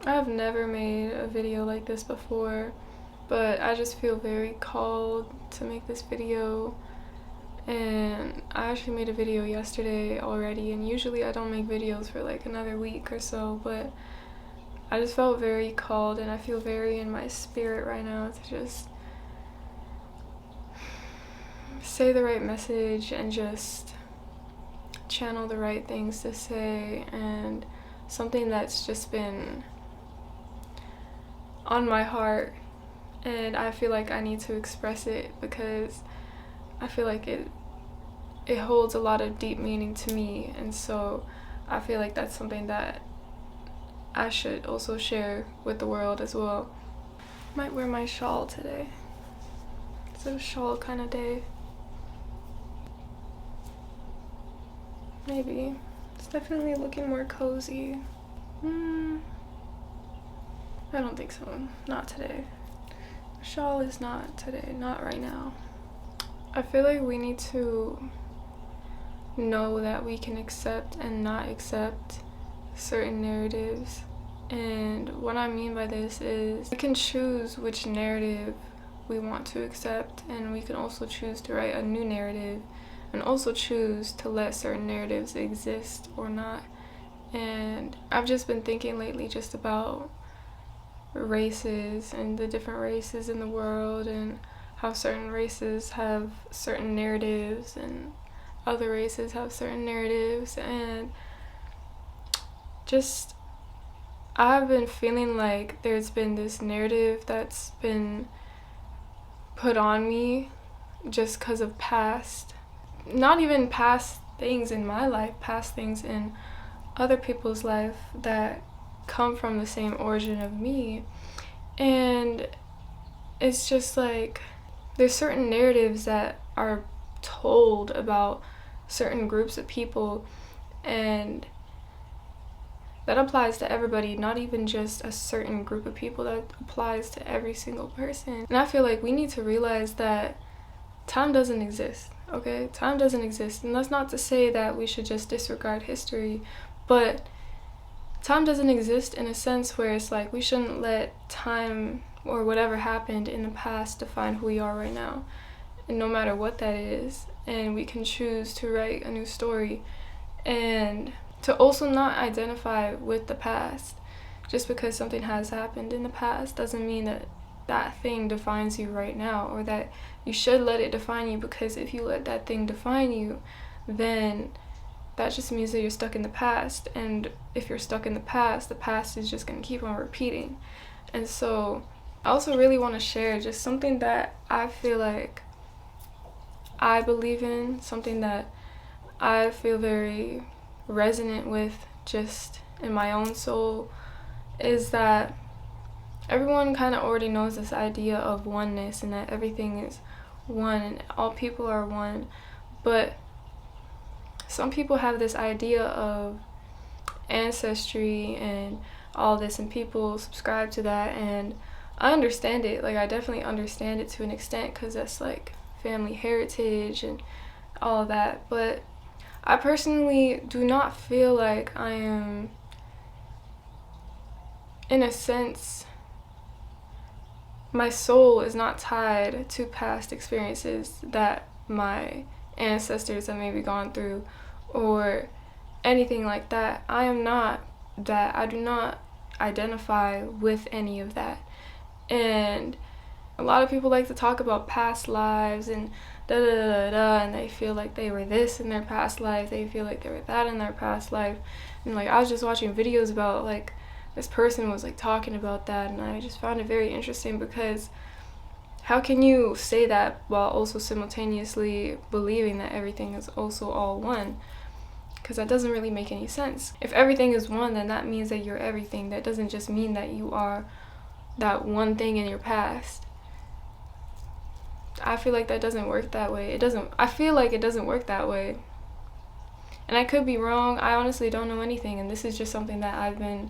I've never made a video like this before, but I just feel very called to make this video. And I actually made a video yesterday already, and usually I don't make videos for like another week or so, but I just felt very called, and I feel very in my spirit right now to just say the right message and just channel the right things to say, and something that's just been on my heart, and I feel like I need to express it because I feel like it holds a lot of deep meaning to me, and so I feel like that's something that I should also share with the world as well. Might wear my shawl today. It's a shawl kind of day. Maybe. It's definitely looking more cozy. I don't think so. Not today. Shawl is not today. Not right now. I feel like we need to know that we can accept and not accept certain narratives. And what I mean by this is we can choose which narrative we want to accept, and we can also choose to write a new narrative and also choose to let certain narratives exist or not. And I've just been thinking lately just about races and the different races in the world, and how certain races have certain narratives and other races have certain narratives, and just I've been feeling like there's been this narrative that's been put on me just because of past, not even past things in my life, past things in other people's life that come from the same origin of me. And it's just like there's certain narratives that are told about certain groups of people, and that applies to everybody, not even just a certain group of people. That applies to every single person. And I feel like we need to realize that time doesn't exist, okay? Time doesn't exist. And that's not to say that we should just disregard history, but time doesn't exist in a sense where it's like we shouldn't let time or whatever happened in the past define who we are right now, and no matter what that is. And we can choose to write a new story, and to also not identify with the past. Just because something has happened in the past doesn't mean that that thing defines you right now, or that you should let it define you, because if you let that thing define you, then that just means that you're stuck in the past. And if you're stuck in the past is just going to keep on repeating. And so I also really want to share just something that I feel like I believe in, something that I feel very resonant with just in my own soul, is that everyone kind of already knows this idea of oneness, and that everything is one and all people are one. But some people have this idea of ancestry and all this, and people subscribe to that, and I understand it. Like, I definitely understand it to an extent, because that's like family heritage and all of that. But I personally do not feel like I am, in a sense, my soul is not tied to past experiences that my ancestors have maybe gone through or anything like that. I am not that. I do not identify with any of that. And a lot of people like to talk about past lives and da da da da, and they feel like they were this in their past life, they feel like they were that in their past life. And like, I was just watching videos about, like, this person was like talking about that, and I just found it very interesting, because how can you say that while also simultaneously believing that everything is also all one? Because that doesn't really make any sense. If everything is one, then that means that you're everything. That doesn't just mean that you are that one thing in your past. I feel like that doesn't work that way. I feel like it doesn't work that way. And I could be wrong. I honestly don't know anything, and this is just something that I've been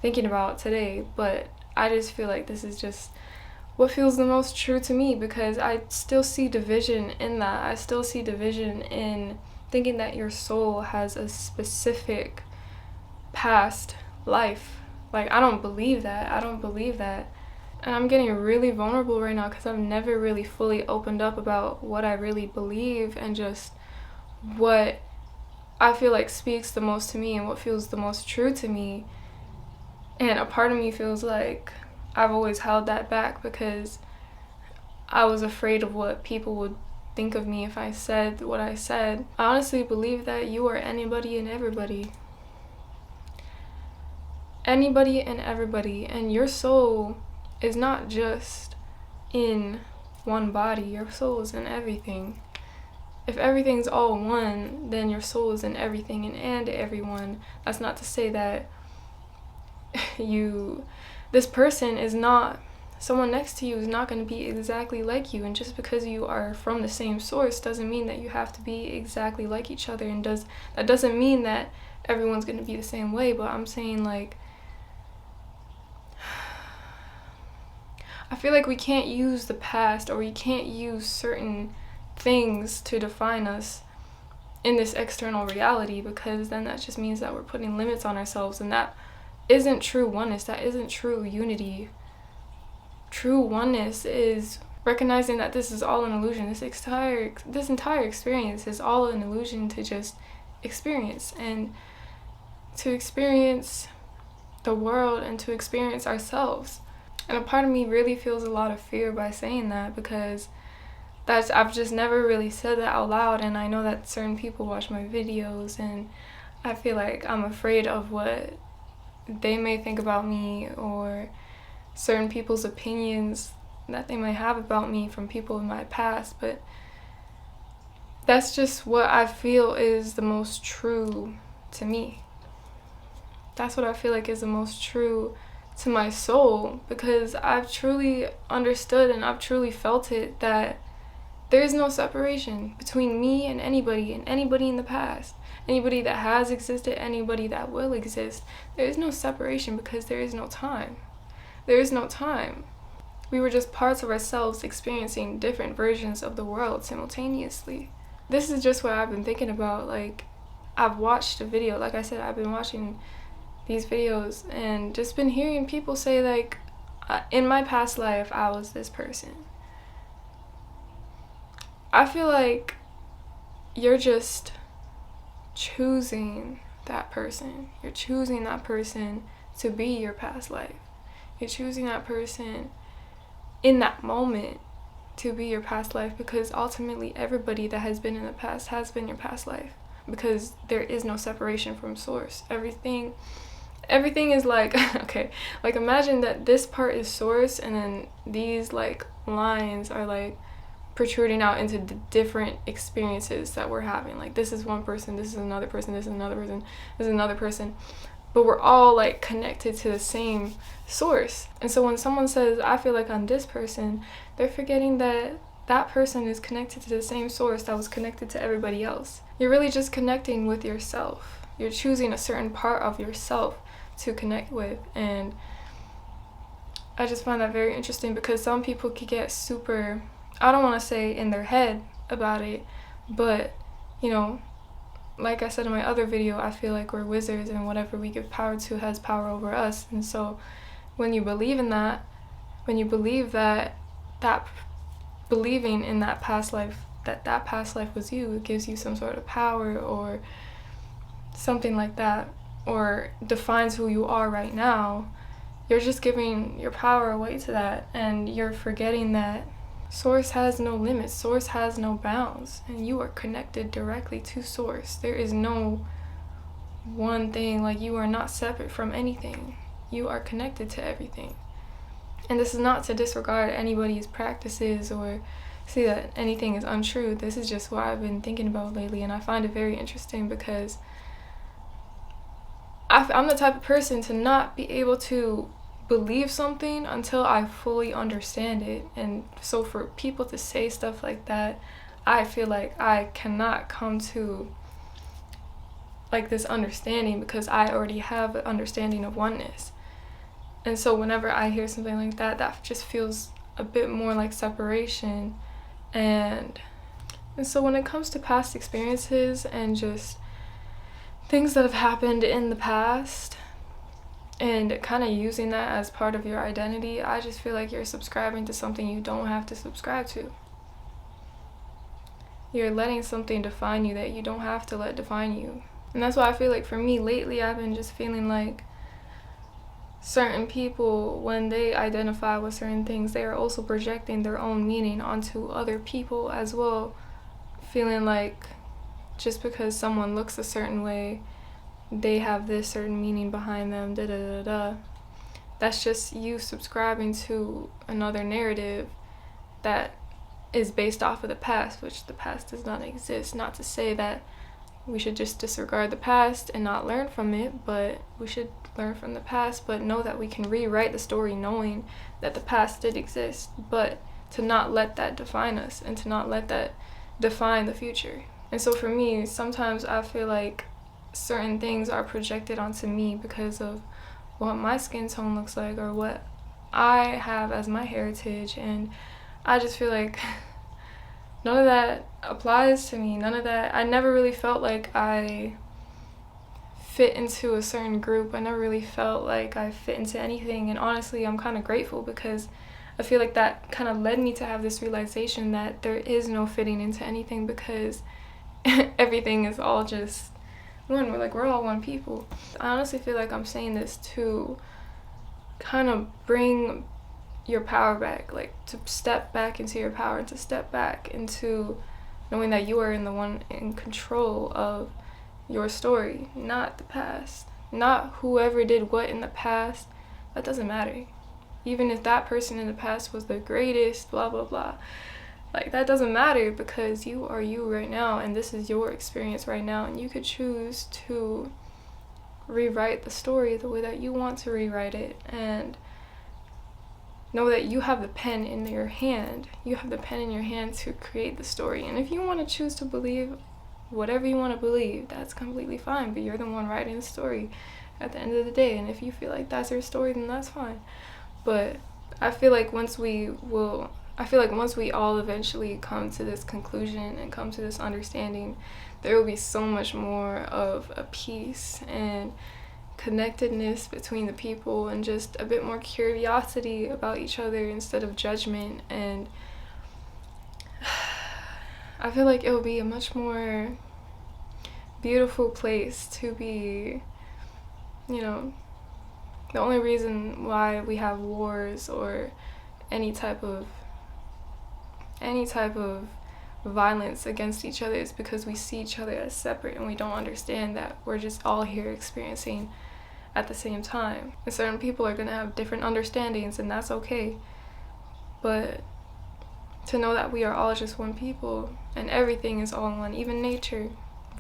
thinking about today, but I just feel like this is just what feels the most true to me, because I still see division in that. I still see division in thinking that your soul has a specific past life. Like, I don't believe that. And I'm getting really vulnerable right now because I've never really fully opened up about what I really believe and just what I feel like speaks the most to me and what feels the most true to me. And a part of me feels like I've always held that back because I was afraid of what people would think of me if I said what I said. I honestly believe that you are anybody and everybody. Anybody and everybody. And your soul is not just in one body. Your soul is in everything. If everything's all one, then your soul is in everything and everyone. That's not to say that this person is not, someone next to you is not going to be exactly like you. And just because you are from the same source doesn't mean that you have to be exactly like each other. And that doesn't mean that everyone's going to be the same way. But I'm saying, like, I feel like we can't use the past, or we can't use certain things to define us in this external reality, because then that just means that we're putting limits on ourselves, and that isn't true oneness. That isn't true unity. True oneness is recognizing that this is all an illusion. This entire experience is all an illusion to just experience, and to experience the world and to experience ourselves. And a part of me really feels a lot of fear by saying that, because I've just never really said that out loud. And I know that certain people watch my videos, and I feel like I'm afraid of what they may think about me, or certain people's opinions that they might have about me from people in my past. But that's just what I feel is the most true to me. That's what I feel like is the most true to my soul, because I've truly understood and I've truly felt it, that there is no separation between me and anybody in the past, anybody that has existed, anybody that will exist. There is no separation because there is no time. There is no time. We were just parts of ourselves experiencing different versions of the world simultaneously. This is just what I've been thinking about. Like, I've watched a video, like I said, I've been watching these videos and just been hearing people say, like, in my past life I was this person. I feel like you're just choosing that person. You're choosing that person to be your past life. You're choosing that person in that moment to be your past life, because ultimately everybody that has been in the past has been your past life, because there is no separation from source. Everything is like, okay, like imagine that this part is source, and then these like lines are like protruding out into the different experiences that we're having. Like, this is one person, this is another person, this is another person, this is another person, but we're all like connected to the same source. And so when someone says, I feel like I'm this person, they're forgetting that that person is connected to the same source that was connected to everybody else. You're really just connecting with yourself. You're choosing a certain part of yourself to connect with. And I just find that very interesting, because some people could get super, I don't want to say in their head about it, but, you know, like I said in my other video, I feel like we're wizards, and whatever we give power to has power over us. And so when you believe in that, when you believe that believing in that past life, that past life was you, it gives you some sort of power or something like that, or defines who you are right now, you're just giving your power away to that, and you're forgetting that source has no limits, source has no bounds, and you are connected directly to source. There is no one thing, like, you are not separate from anything. You are connected to everything. And this is not to disregard anybody's practices or see that anything is untrue. This is just what I've been thinking about lately, and I find it very interesting, because I'm the type of person to not be able to believe something until I fully understand it. And so for people to say stuff like that, I feel like I cannot come to like this understanding, because I already have an understanding of oneness. And so whenever I hear something like that, that just feels a bit more like separation. And so when it comes to past experiences and just things that have happened in the past, and kind of using that as part of your identity, I just feel like you're subscribing to something you don't have to subscribe to. You're letting something define you that you don't have to let define you. And that's why I feel like for me lately, I've been just feeling like certain people, when they identify with certain things, they are also projecting their own meaning onto other people as well. Feeling like just because someone looks a certain way, they have this certain meaning behind them, da da da da. That's just you subscribing to another narrative that is based off of the past, which the past does not exist. Not to say that we should just disregard the past and not learn from it, but we should learn from the past, but know that we can rewrite the story knowing that the past did exist, but to not let that define us and to not let that define the future. And so for me, sometimes I feel like certain things are projected onto me because of what my skin tone looks like or what I have as my heritage, and I just feel like none of that applies to me. None of that. I never really felt like I fit into a certain group. I never really felt like I fit into anything, and honestly, I'm kind of grateful because I feel like that kind of led me to have this realization that there is no fitting into anything because everything is all just one. We're all one people. I honestly feel like I'm saying this to kind of bring your power back, like to step back into your power, to step back into knowing that you are the one in control of your story, not the past, not whoever did what in the past. That doesn't matter. Even if that person in the past was the greatest, blah blah blah, like that doesn't matter because you are you right now, and this is your experience right now, and you could choose to rewrite the story the way that you want to rewrite it, and know that you have the pen in your hand. You have the pen in your hand to create the story. And if you want to choose to believe whatever you want to believe, that's completely fine, but you're the one writing the story at the end of the day. And if you feel like that's your story, then that's fine. But I feel like once we all eventually come to this conclusion and come to this understanding, there will be so much more of a peace and connectedness between the people, and just a bit more curiosity about each other instead of judgment. And I feel like it will be a much more beautiful place to be. You know, the only reason why we have wars or any type of violence against each other is because we see each other as separate, and we don't understand that we're just all here experiencing at the same time. And certain people are going to have different understandings, and that's okay. But to know that we are all just one people, and everything is all one, even nature,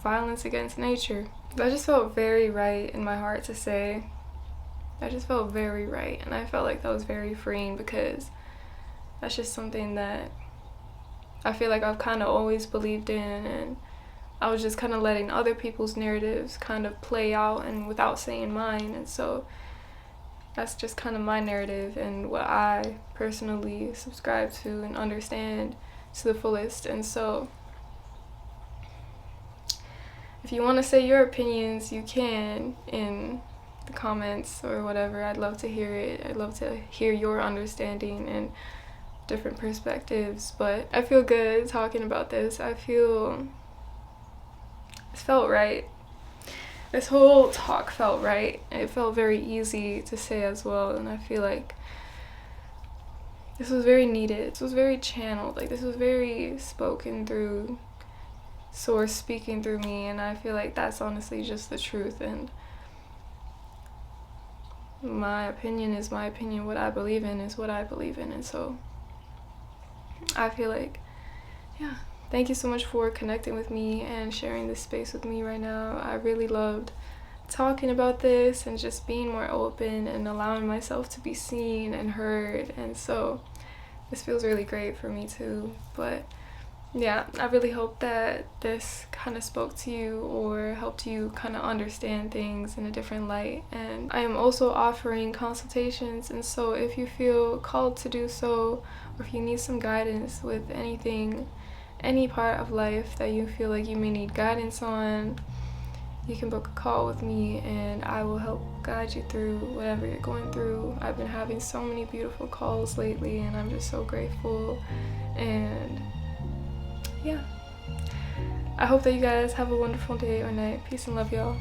violence against nature. That just felt very right in my heart to say. That just felt very right, and I felt like that was very freeing because that's just something that I feel like I've kind of always believed in, and I was just kind of letting other people's narratives kind of play out and without saying mine. And so that's just kind of my narrative and what I personally subscribe to and understand to the fullest. And so if you want to say your opinions, you can in the comments or whatever. I'd love to hear it. I'd love to hear your understanding and different perspectives. But I feel good talking about this. It felt right. This whole talk felt right. It felt very easy to say as well, and I feel like this was very needed. This was very channeled. Like, this was very spoken through source speaking through me, and I feel like that's honestly just the truth. And my opinion is my opinion. What I believe in is what I believe in. And so I feel like, yeah. Thank you so much for connecting with me and sharing this space with me right now. I really loved talking about this and just being more open and allowing myself to be seen and heard. And so this feels really great for me too. But yeah, I really hope that this kind of spoke to you or helped you kind of understand things in a different light. And I am also offering consultations, and so if you feel called to do so, or if you need some guidance with anything, any part of life that you feel like you may need guidance on, you can book a call with me and I will help guide you through whatever you're going through. I've been having so many beautiful calls lately and I'm just so grateful. And yeah, I hope that you guys have a wonderful day or night. Peace and love, y'all.